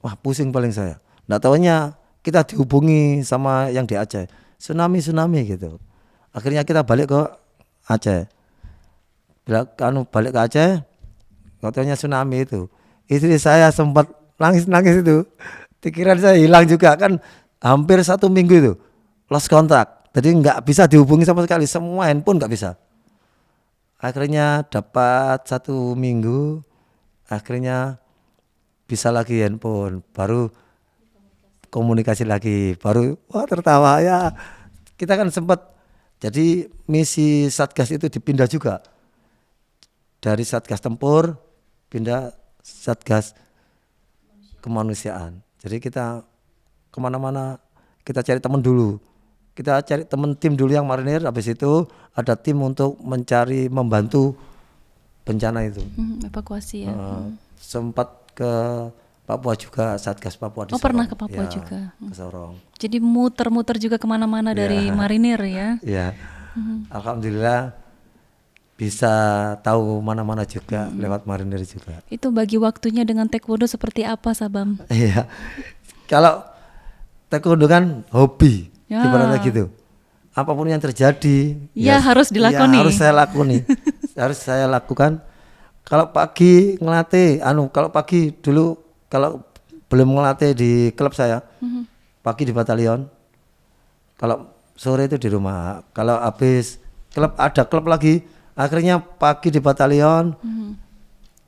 wah pusing paling saya. Nggak taunya kita dihubungi sama yang di Aceh, tsunami gitu. Akhirnya kita balik ke Aceh, balik ke Aceh, katanya tsunami itu. Istri saya sempat nangis itu, pikiran saya hilang juga kan, hampir 1 minggu itu lost kontak, jadi nggak bisa dihubungi sama sekali, semua handphone nggak bisa. Akhirnya dapat 1 minggu, akhirnya bisa lagi handphone, baru komunikasi lagi, baru wah tertawa ya. Kita kan sempat, jadi misi Satgas itu dipindah juga dari Satgas tempur pindah Satgas kemanusiaan. Jadi kita kemana-mana kita cari teman dulu, kita cari teman tim dulu yang marinir, habis itu ada tim untuk mencari, membantu bencana itu. Evakuasi ya. Sempat ke Papua juga, Satgas Papua di Sorong. Pernah ke Papua juga. Ke Sorong. Jadi muter-muter juga kemana-mana dari marinir ya. Ya, alhamdulillah bisa tahu mana-mana juga lewat marinir juga. Itu bagi waktunya dengan taekwondo seperti apa, Sabam? Iya, kalau taekwondo kan hobi, ibaratnya gitu. Apapun yang terjadi, harus dilakoni. Harus saya lakoni, harus saya lakukan. Kalau pagi ngelatih, kalau pagi dulu, kalau belum ngelatih di klub saya, pagi di batalion, kalau sore itu di rumah. Kalau habis klub, ada klub lagi, akhirnya pagi di batalion,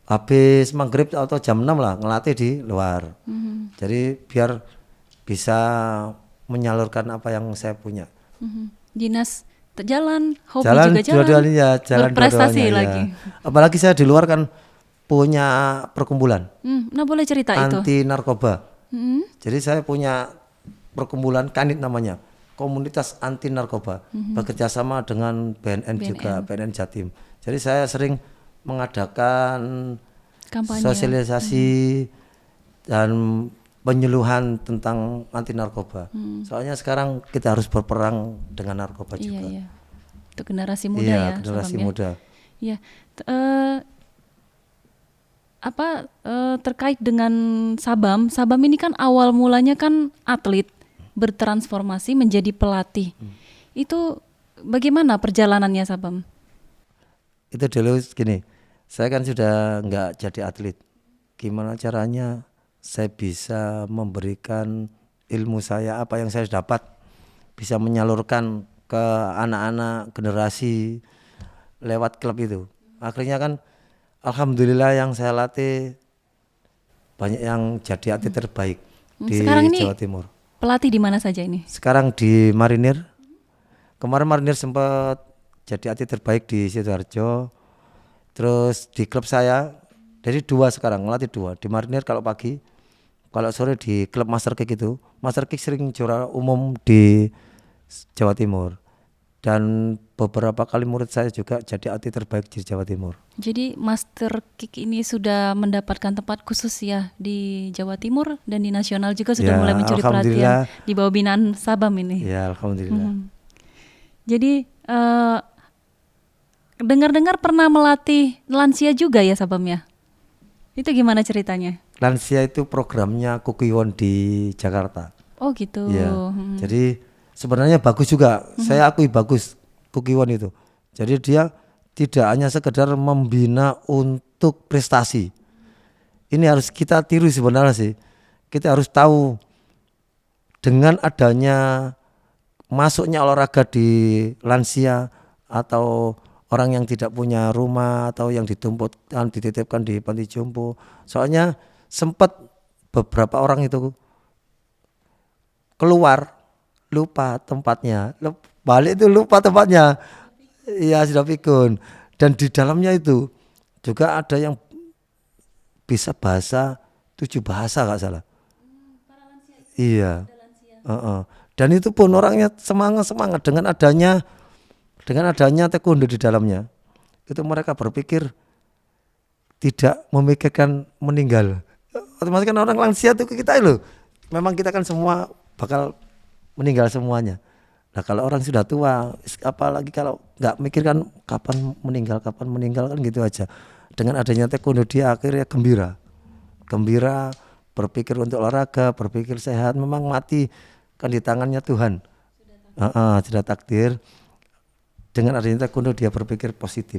habis maghrib atau jam 6 lah ngelatih di luar. Jadi biar bisa menyalurkan apa yang saya punya. Dinas jalan, hobi jalan, juga jalan, jalan berprestasi dua-duanya, lagi. Ya. Apalagi saya di luar kan punya perkumpulan. Nah boleh cerita itu. Anti narkoba. Jadi saya punya perkumpulan Kanit namanya, komunitas anti narkoba, bekerja sama dengan BNN juga, BNN Jatim. Jadi saya sering mengadakan kampanye, sosialisasi dan penyuluhan tentang anti narkoba. Soalnya sekarang kita harus berperang dengan narkoba juga. Iya. Untuk generasi muda ya. Generasi muda. Iya. Terkait dengan Sabam ini kan awal mulanya kan atlet bertransformasi menjadi pelatih. Itu bagaimana perjalanannya, Sabam? Itu dulu gini, saya kan sudah nggak jadi atlet. Gimana caranya saya bisa memberikan ilmu saya, apa yang saya dapat, bisa menyalurkan ke anak-anak generasi lewat klub itu. Akhirnya kan alhamdulillah yang saya latih banyak yang jadi atlet terbaik di Jawa Timur. Pelatih di mana saja ini? Sekarang di Marinir. Kemarin Marinir sempat jadi atlet terbaik di Sidoarjo. Terus di klub saya dari 2 sekarang, ngelatih 2. Di Marinir kalau pagi, kalau sore di klub Master Kick itu. Master Kick sering juara umum di Jawa Timur. Dan beberapa kali murid saya juga jadi atlet terbaik di Jawa Timur. Jadi Master Kick ini sudah mendapatkan tempat khusus ya di Jawa Timur dan di nasional juga sudah mulai mencuri perhatian di bawah binaan Sabam ini. Ya, alhamdulillah. Jadi dengar-dengar pernah melatih lansia juga ya, Sabam ya? Itu gimana ceritanya? Lansia itu programnya Kukiwon di Jakarta. Oh gitu. Ya, jadi sebenarnya bagus juga, saya akui bagus Kukiwon itu. Jadi dia tidak hanya sekedar membina untuk prestasi. Ini harus kita tiru sebenarnya sih. Kita harus tahu dengan adanya masuknya olahraga di lansia atau orang yang tidak punya rumah atau yang dititipkan di panti jompo. Soalnya sempat beberapa orang itu keluar lupa tempatnya, balik itu lupa tempatnya. Iya sudah pikun. Dan di dalamnya itu juga ada yang bisa bahasa 7 bahasa nggak salah. Iya. Heeh. Dan itu pun orangnya semangat dengan adanya taekwondo di dalamnya. Itu mereka berpikir tidak memikirkan meninggal. Otomatis kan orang lansia itu kita loh. Memang kita kan semua bakal meninggal semuanya. Nah kalau orang sudah tua, apalagi kalau nggak mikirkan kapan meninggal kan gitu aja. Dengan adanya taekwondo dia akhirnya gembira, berpikir untuk olahraga, berpikir sehat. Memang mati kan di tangannya Tuhan. Sudah takdir. Dengan adanya taekwondo dia berpikir positif.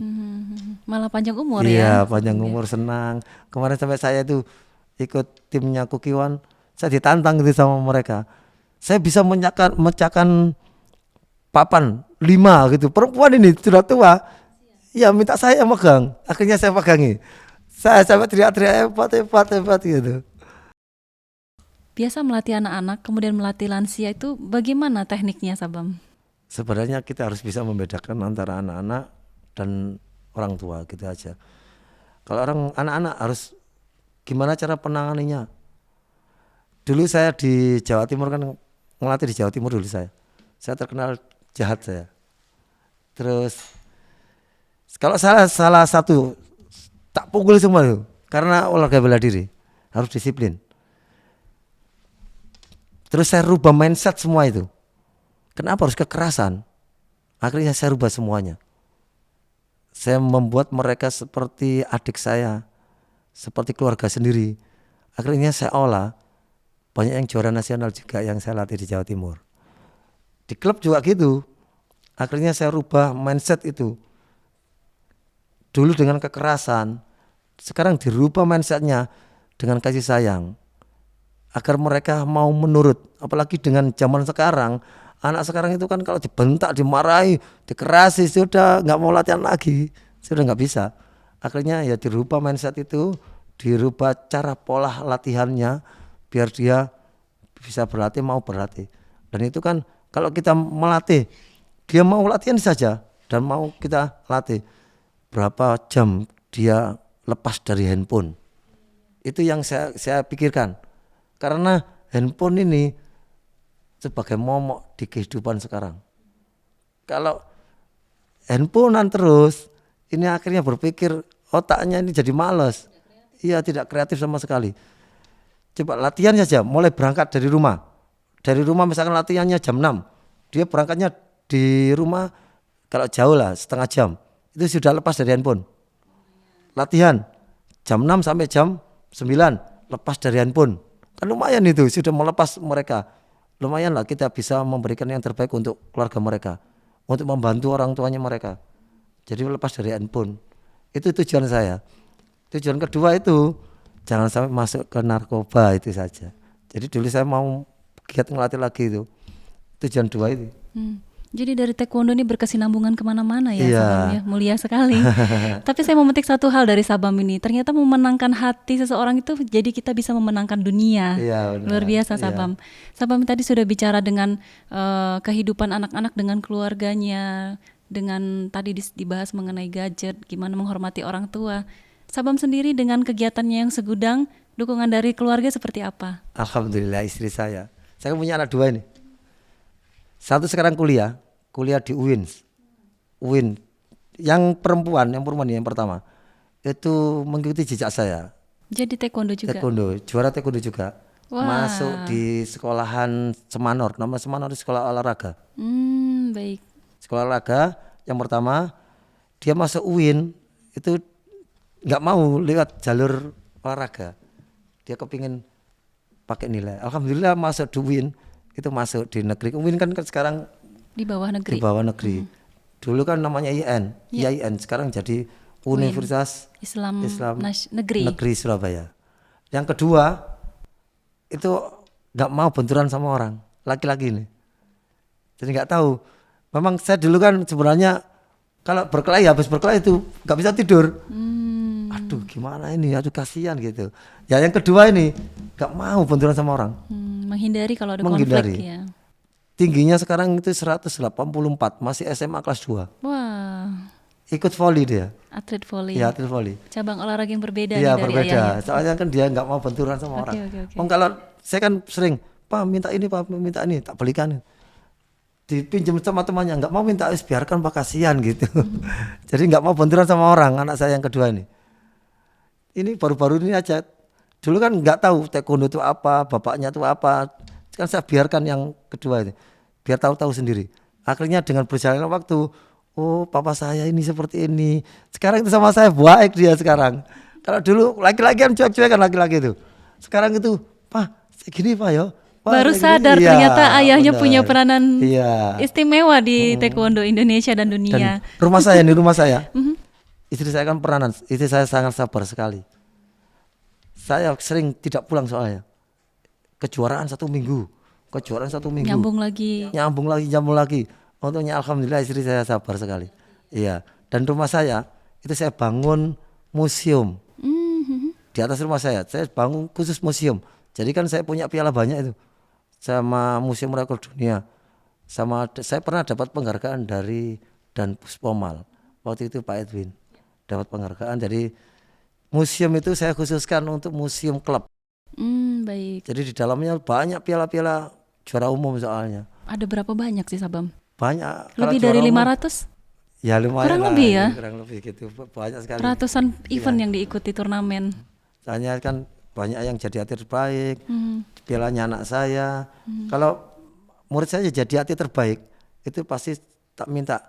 Malah panjang umur Iya, ya. panjang umur, senang. Kemarin sampai saya itu ikut timnya Kukiwan, saya ditantang gitu sama mereka. Saya bisa memecahkan papan 5 gitu. Perempuan ini sudah tua. Ya minta saya megang. Akhirnya saya pegangi. Saya sampai teriak-teriak hebat gitu. Biasa melatih anak-anak kemudian melatih lansia itu bagaimana tekniknya Sabam? Sebenarnya kita harus bisa membedakan antara anak-anak dan orang tua gitu aja. Kalau anak-anak harus gimana cara penanganinya. Dulu saya di Jawa Timur kan ngelatih di Jawa Timur dulu saya. Saya terkenal jahat saya. Terus kalau salah satu tak pukul semua itu karena olahraga bela diri harus disiplin. Terus saya rubah mindset semua itu. Kenapa harus kekerasan? Akhirnya saya rubah semuanya. Saya membuat mereka seperti adik saya, seperti keluarga sendiri. Akhirnya saya olah. Banyak yang juara nasional juga yang saya latih di Jawa Timur. Di klub juga gitu. Akhirnya saya rubah mindset itu. Dulu dengan kekerasan, sekarang dirubah mindsetnya dengan kasih sayang. Agar mereka mau menurut. Apalagi dengan zaman sekarang, anak sekarang itu kan kalau dibentak, dimarahi, dikerasi, sudah nggak mau latihan lagi, sudah nggak bisa. Akhirnya ya dirubah mindset itu, dirubah cara pola latihannya, biar dia bisa berlatih, mau berlatih. Dan itu kan kalau kita melatih, dia mau latihan saja dan mau kita latih. Berapa jam dia lepas dari handphone? Itu yang saya pikirkan. Karena handphone ini sebagai momok di kehidupan sekarang. Kalau handphonean terus, ini akhirnya berpikir otaknya ini jadi malas. Iya, tidak kreatif sama sekali. Coba latihan saja, mulai berangkat dari rumah. Dari rumah misalkan latihannya jam 6. Dia berangkatnya di rumah kalau jauh lah setengah jam. Itu sudah lepas dari handphone. Latihan jam 6 sampai jam 9 lepas dari handphone. Kan lumayan itu, sudah melepas mereka. Lumayan lah kita bisa memberikan yang terbaik untuk keluarga mereka, untuk membantu orang tuanya mereka. Jadi lepas dari handphone. Itu tujuan saya. Tujuan kedua itu jangan sampai masuk ke narkoba, itu saja. Jadi dulu saya mau giat ngelatih lagi itu. Tujuan 2 itu. Jadi dari taekwondo ini berkesinambungan kemana-mana ya, Iya. Sabam ya, mulia sekali. Tapi saya mau memetik satu hal dari Sabam ini, ternyata memenangkan hati seseorang itu jadi kita bisa memenangkan dunia. Iya, benar. Luar biasa Iya. Sabam. Sabam tadi sudah bicara dengan kehidupan anak-anak dengan keluarganya, dengan tadi dibahas mengenai gadget, gimana menghormati orang tua. Sabam sendiri dengan kegiatannya yang segudang, dukungan dari keluarga seperti apa? Alhamdulillah istri saya kan punya anak 2 ini. Satu sekarang kuliah di UIN. Yang perempuan yang pertama itu mengikuti jejak saya. Jadi taekwondo juga. Juara taekwondo juga. Wah. Masuk di sekolahan Semanor, nama Semanor di sekolah olahraga. Baik. Sekolah olahraga yang pertama dia masuk UIN itu nggak mau lewat jalur olahraga. Dia kepingin pakai nilai. Alhamdulillah masuk di UIN, itu masuk di negeri. UIN kan sekarang Di bawah negeri. di bawah negeri. Dulu kan namanya IAIN, sekarang jadi Universitas Islam Negeri Surabaya. Yang kedua itu nggak mau benturan sama orang, laki-laki ini. Jadi nggak tahu. Memang saya dulu kan sebenarnya kalau habis berkelahi itu nggak bisa tidur. Aduh gimana ini, aduh kasihan gitu. Ya yang kedua ini nggak mau benturan sama orang. Menghindari kalau ada konflik ya. tingginya sekarang itu 184, masih SMA kelas 2. Wah, Ikut voli dia. atlet voli. Ya, atlet voli. Cabang olahraga yang berbeda Iya nih dari berbeda. ayahnya. Soalnya kan dia nggak mau benturan sama Oke, orang. oke, oke. Kalau saya kan sering, Pak minta ini, Pak minta ini, tak belikan. Dipinjam sama temannya, nggak mau minta, biarkan Pak, kasihan gitu. Jadi nggak mau benturan sama orang. Anak saya yang kedua ini. Ini baru-baru ini aja. Dulu kan nggak tahu taekwondo itu apa, bapaknya itu apa. Kan saya biarkan yang kedua ini, biar tahu-tahu sendiri. Akhirnya dengan berjalannya waktu, oh papa saya ini seperti ini. Sekarang itu sama saya baik dia sekarang. Kalau dulu laki-laki kan cuek-cuek kan laki-laki itu. Sekarang itu, Pak, segini Pak ya. Pak, Baru segini." sadar Iya, ternyata ayahnya benar. punya peranan Iya. istimewa di taekwondo Indonesia dan Dan dunia. rumah saya nih, rumah saya. Mhm. Istri saya kan peranan, istri saya sangat sabar sekali. Saya sering tidak pulang soalnya. Kejuaraan 1 minggu, kejuaraan 1 minggu. Nyambung lagi. Nyambung lagi. Untungnya alhamdulillah istri saya sabar sekali. Iya. Dan rumah saya itu saya bangun museum Mhm. di atas rumah saya bangun khusus museum. Jadi kan saya punya piala banyak itu sama Museum Rekor Dunia. Sama saya pernah dapat penghargaan dari Dan Puspomal. Waktu itu Pak Edwin dapat penghargaan. Jadi museum itu saya khususkan untuk museum klub. Baik. Jadi di dalamnya banyak piala-piala juara umum soalnya. Ada berapa banyak sih Sabam? Banyak. Kalau Lebih juara dari umum, 500? ya lumayan Kurang lah, lebih ya? kurang lebih gitu, banyak sekali. Ratusan event yang diikuti turnamen. Soalnya kan banyak yang jadi atlet terbaik, Mhm. pialanya anak saya. Kalau murid saya jadi atlet terbaik, itu pasti tak minta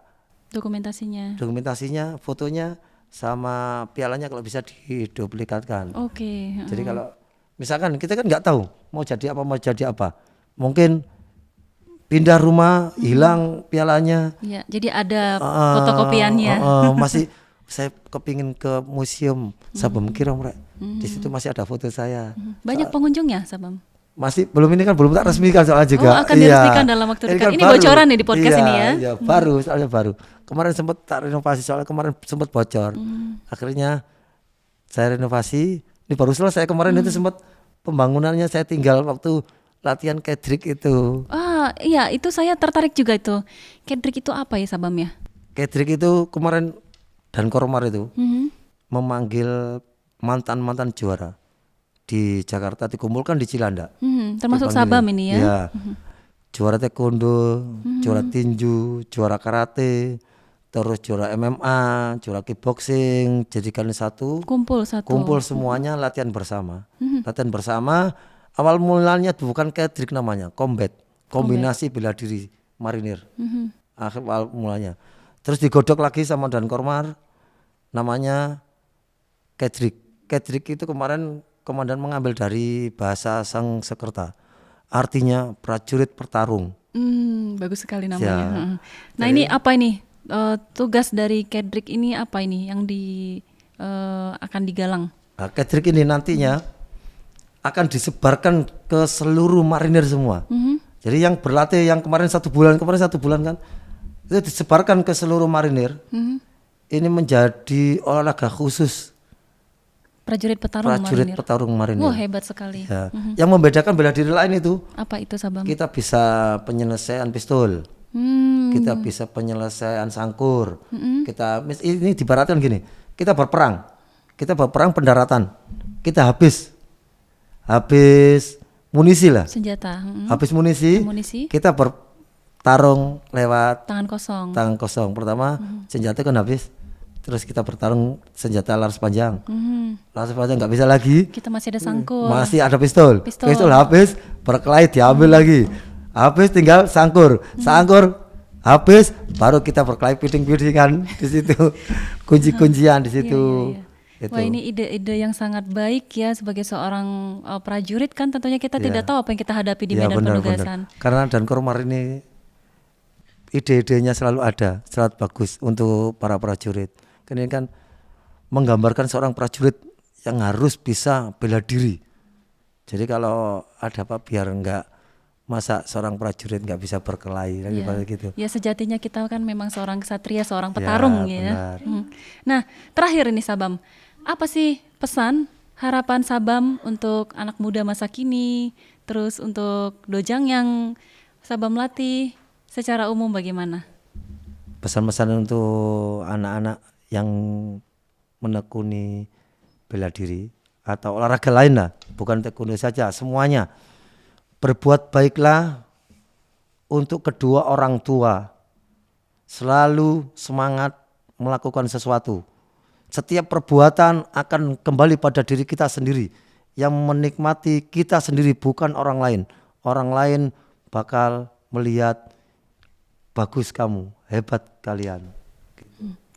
Dokumentasinya. dokumentasinya, fotonya, sama pialanya kalau bisa diduplikatkan. Oke. Jadi kalau misalkan kita kan nggak tahu mau jadi apa, mungkin pindah rumah hilang pialanya. Ya, jadi ada fotokopiannya. Masih saya kepingin ke museum Sabam Kirom, Rek. Di situ masih ada foto saya. Banyak pengunjungnya Sabam. Masih belum, ini kan belum tak resmikan soalnya juga. Oh, akan diresmikan dalam waktu dekat. kan Ini baru. bocoran nih di podcast ini ya. Iya, baru, soalnya baru. Kemarin sempat tak renovasi, soalnya kemarin sempat bocor. Akhirnya saya renovasi. Ini baru selesai kemarin, itu sempat pembangunannya saya tinggal waktu latihan kedrik itu. Ah, iya, itu saya tertarik juga itu. Kedrik itu apa ya Sabam ya? Kedrik itu kemarin dan Kormar itu Mhm. memanggil mantan-mantan juara di Jakarta, dikumpulkan di Cilanda. Termasuk Dipanggil. Sabam ini ya. Iya. Juara taekwondo, juara tinju, juara karate, terus juara MMA, juara kickboxing, jadikan satu, Kumpul satu. kumpul semuanya latihan bersama. Latihan bersama, awal mulanya bukan kedrik namanya, combat, kombinasi bela diri marinir. Akhir awal mulanya. Terus digodok lagi sama Dan Kormar, namanya kedrik. Kedrik itu kemarin komandan mengambil dari bahasa Sangsekerta, artinya prajurit pertarung. Bagus sekali namanya. Ya. Heeh. Nah, ini apa ini? Tugas dari Kedrik ini apa ini yang akan digalang? Nah, kedrik ini nantinya akan disebarkan ke seluruh marinir semua. Jadi yang berlatih yang kemarin 1 bulan kan, itu disebarkan ke seluruh marinir. Ini menjadi olahraga khusus Prajurit petarung prajurit marinir. petarung marinir. Wah, hebat sekali. Ya. Yang membedakan bela diri lain itu, Apa itu Sabam? kita bisa penyelesaian pistol, kita bisa penyelesaian sangkur, ini dibaratkan gini, kita berperang pendaratan, kita habis munisi lah, Senjata. habis munisi, Amunisi. kita bertarung lewat Tangan kosong. tangan kosong. Pertama senjata kan habis, terus kita bertarung senjata laras panjang, laras panjang nggak bisa lagi, Kita masih ada sangkur. masih ada pistol. Pistol. Pistol habis, berkelahi diambil lagi. Habis tinggal sangkur. Sangkur habis, baru kita berkelahi piding-pidingan di situ. Kunci-kuncian di situ. Iya. Itu. Wah, ini ide-ide yang sangat baik ya sebagai seorang prajurit kan tentunya kita tidak tahu apa yang kita hadapi di Ya, medan benar, penugasan. benar. Karena Dan Kormar ini ide-idenya selalu ada, sangat bagus untuk para prajurit. Ini kan menggambarkan seorang prajurit yang harus bisa bela diri. Jadi kalau ada apa, biar enggak, masa seorang prajurit nggak bisa berkelahi gitu. Ya, sejatinya kita kan memang seorang ksatria, seorang petarung ya. benar. Nah, terakhir ini Sabam, apa sih pesan harapan Sabam untuk anak muda masa kini, terus untuk Dojang yang Sabam Latih secara umum bagaimana? Pesan-pesan untuk anak-anak yang menekuni bela diri atau olahraga lain lah, bukan taekwondo saja, semuanya berbuat baiklah untuk kedua orang tua, selalu semangat melakukan sesuatu. Setiap perbuatan akan kembali pada diri kita sendiri, yang menikmati kita sendiri bukan orang lain. Orang lain bakal melihat bagus kamu, hebat kalian.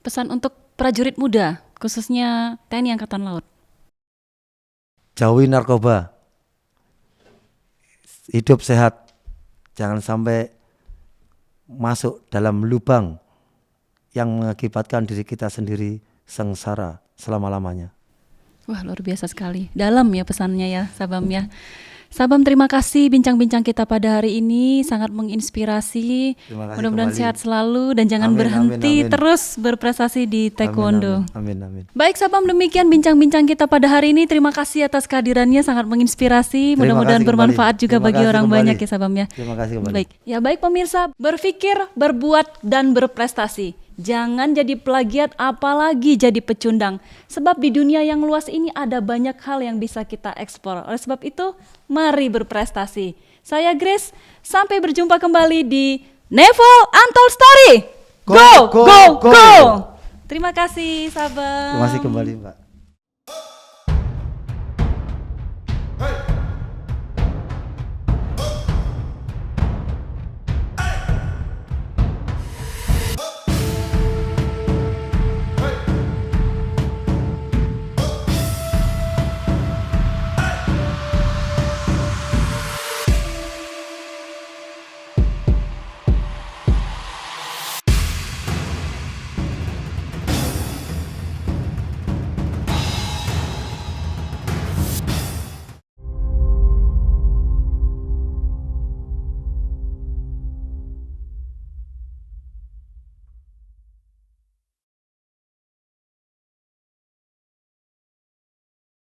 Pesan untuk prajurit muda, khususnya TNI Angkatan Laut. Jauhi narkoba, hidup sehat, jangan sampai masuk dalam lubang yang mengakibatkan diri kita sendiri sengsara selama-lamanya. Wah, luar biasa sekali. Dalam ya pesannya ya, Sabam ya. Sabam, terima kasih bincang-bincang kita pada hari ini, sangat menginspirasi. Terima kasih Mudah-mudahan kembali. sehat selalu dan jangan Amin, berhenti amin. terus berprestasi di taekwondo. Amin. Baik Sabam, demikian bincang-bincang kita pada hari ini. Terima kasih atas kehadirannya, sangat menginspirasi. Terima Mudah-mudahan kasih bermanfaat kembali. juga Terima bagi kasih orang kembali. banyak ya Sabam ya. Terima kasih kembali. Baik pemirsa, berpikir, berbuat, dan berprestasi. Jangan jadi plagiat, apalagi jadi pecundang. Sebab di dunia yang luas ini ada banyak hal yang bisa kita eksplor. Oleh sebab itu, mari berprestasi. Saya Grace, sampai berjumpa kembali di Nevo Untold Story. Go! Go! Terima kasih, Sabam. Terima kasih kembali, Mbak.